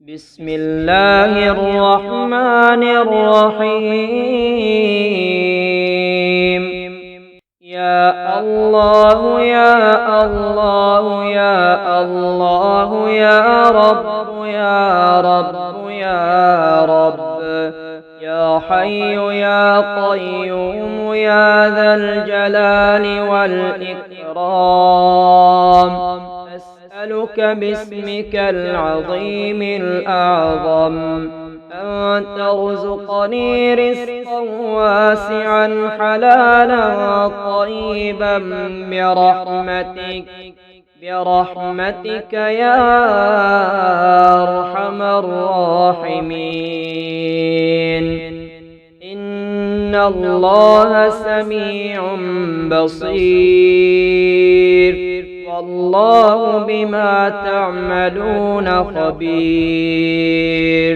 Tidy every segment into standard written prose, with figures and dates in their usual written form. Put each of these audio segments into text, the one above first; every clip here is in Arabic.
بسم الله الرحمن الرحيم. يا الله يا الله يا الله يا رب يا رب يا رب، يا حي يا قيوم يا ذا الجلال والإكرام، أسألك باسمك العظيم الأعظم أن ترزقني رزقا واسعا حلالا طيبا برحمتك يا أرحم الراحمين. إن الله سميع بصير، والله بما تعملون خبير،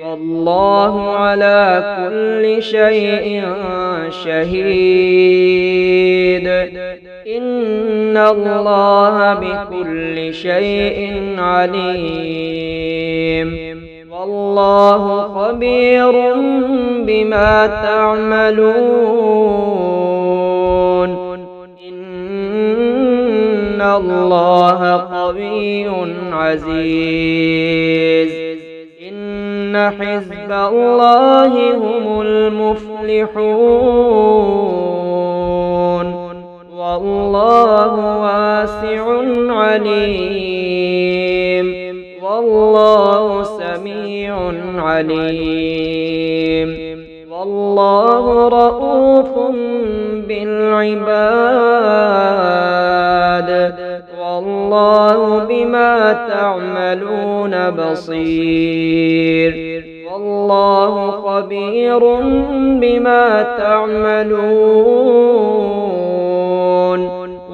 والله على كل شيء شهيد. إن الله بكل شيء عليم، والله خبير بما تعملون. إن الله قوي عزيز. إن حزب الله هم المفلحون، والله واسع عليم، والله سميع عليم، والله رؤوف بالعباد، والله بما تعملون بصير، والله خبير بما تعملون،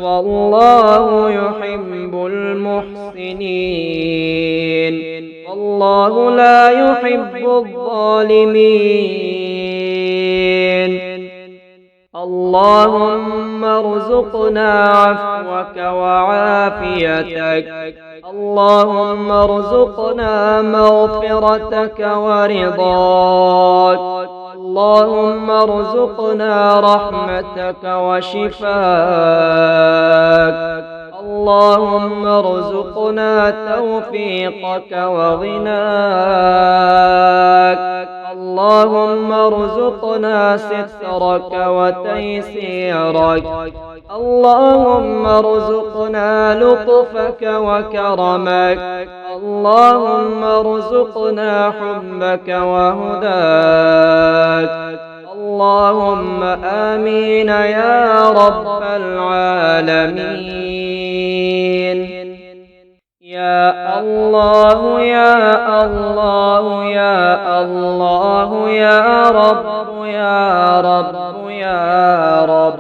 والله يحب المحسنين، والله لا يحب الظالمين. اللهم ارزقنا عفوك وعافيتك، اللهم ارزقنا مغفرتك ورضاك، اللهم ارزقنا رحمتك وشفاك، اللهم ارزقنا توفيقك وغناك، اللهم ارزقنا سترك وتيسيرك، اللهم ارزقنا لطفك وكرمك، اللهم ارزقنا حبك وهداك. اللهم آمين يا رب العالمين. يا الله يا الله يا الله يا رب يا رب يا رب،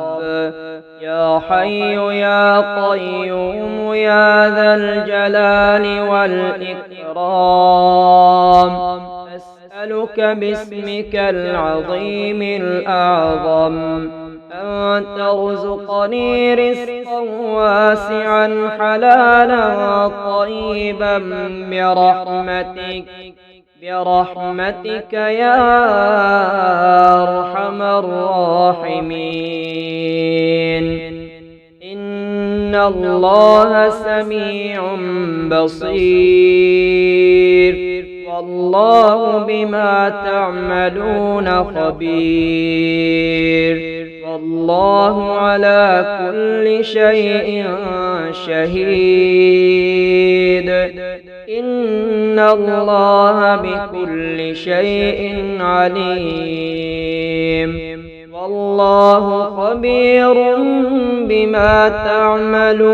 يا حي يا قيوم يا ذا الجلال والإكرام، أسألك باسمك العظيم الأعظم أن ترزقني رزقا واسعا حلالا طيبا برحمتك يا أرحم الراحمين. إن الله سميع بصير، والله بما تعملون خبير، والله على كل شيء شهيد. إن الله بكل شيء عليم، والله خبير بما تعملون.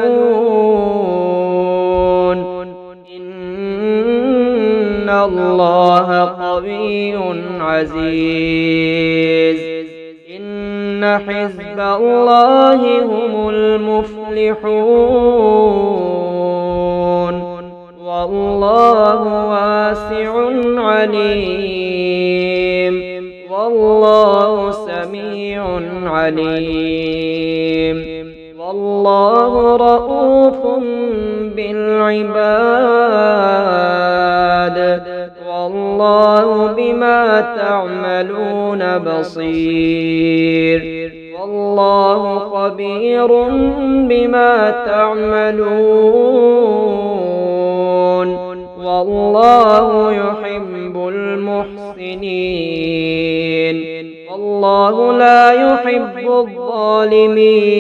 إن الله قوي عزيز. إن حزب الله هم المفلحون، والله واسع عليم، والله سميع عليم، والله رؤوف بالعباد. والله بما تعملون بصير والله خبير بما تعملون والله يحب المحسنين والله لا يحب الظالمين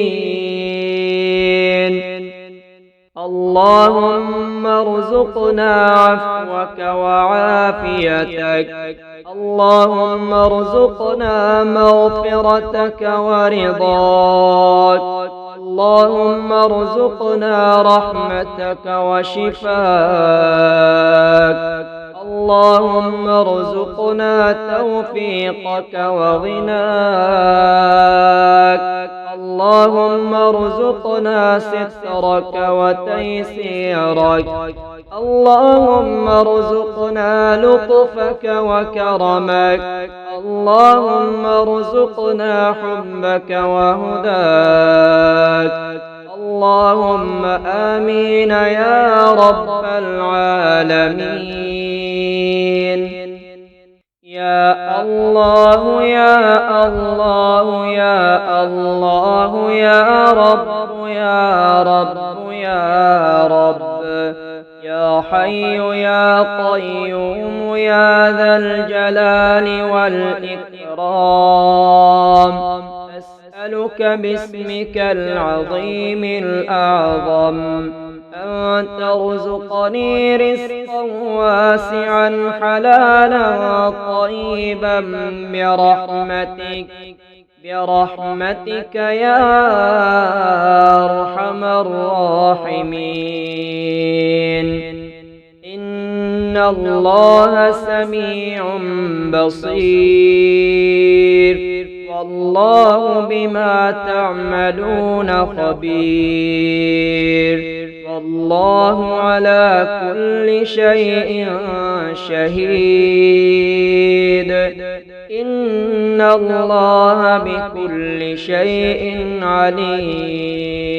اللهم ارزقنا عفوك وعافيتك اللهم ارزقنا مغفرتك ورضاك اللهم ارزقنا رحمتك وشفاك اللهم ارزقنا توفيقك وغناك اللهم ارزقنا سترك وتيسيرك اللهم ارزقنا لطفك وكرمك اللهم ارزقنا حبك وهداك اللهم آمين يا رب العالمين يا الله يا الله يا الله يا رب يا رب يا رب يا حي يا قيوم يا ذا الجلال والإكرام أسألك باسمك العظيم الأعظم أن ترزقني رزقا واسعا حلالا طيبا برحمتك يا أرحم الراحمين إن الله سميع بصير والله بما تعملون خبير والله على كل شيء شهيد إن الله بكل شيء عليم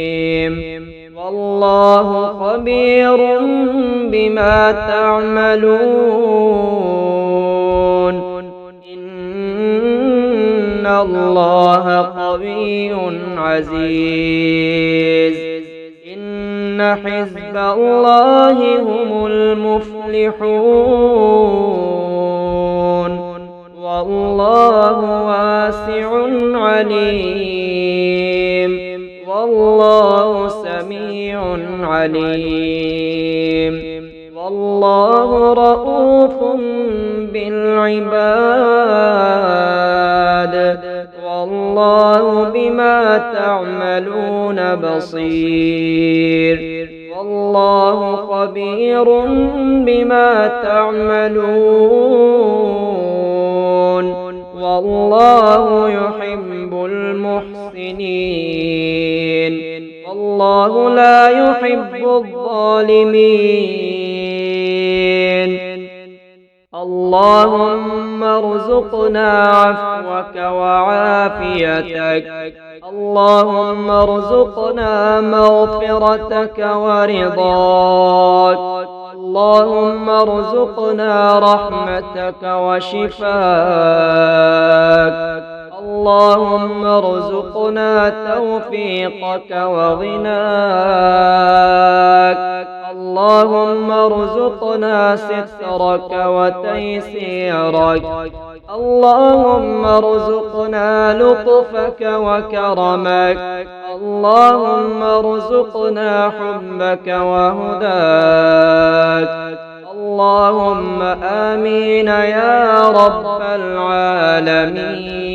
والله خبير بما تعملون إن الله قوي عزيز إن حزب الله هم المفلحون والله واسع عليم والله سميع عليم والله رؤوف بالعباد والله بما تعملون بصير والله خبير بما تعملون والله يحب المحسنين والله لا يحب الظالمين اللهم ارزقنا عفوك وعافيتك اللهم ارزقنا مغفرتك ورضاك اللهم ارزقنا رحمتك وشفاك اللهم ارزقنا توفيقك وغناك اللهم ارزقنا سترك وتيسيرك اللهم ارزقنا لطفك وكرمك اللهم ارزقنا حبك وهداك اللهم آمين يا رب العالمين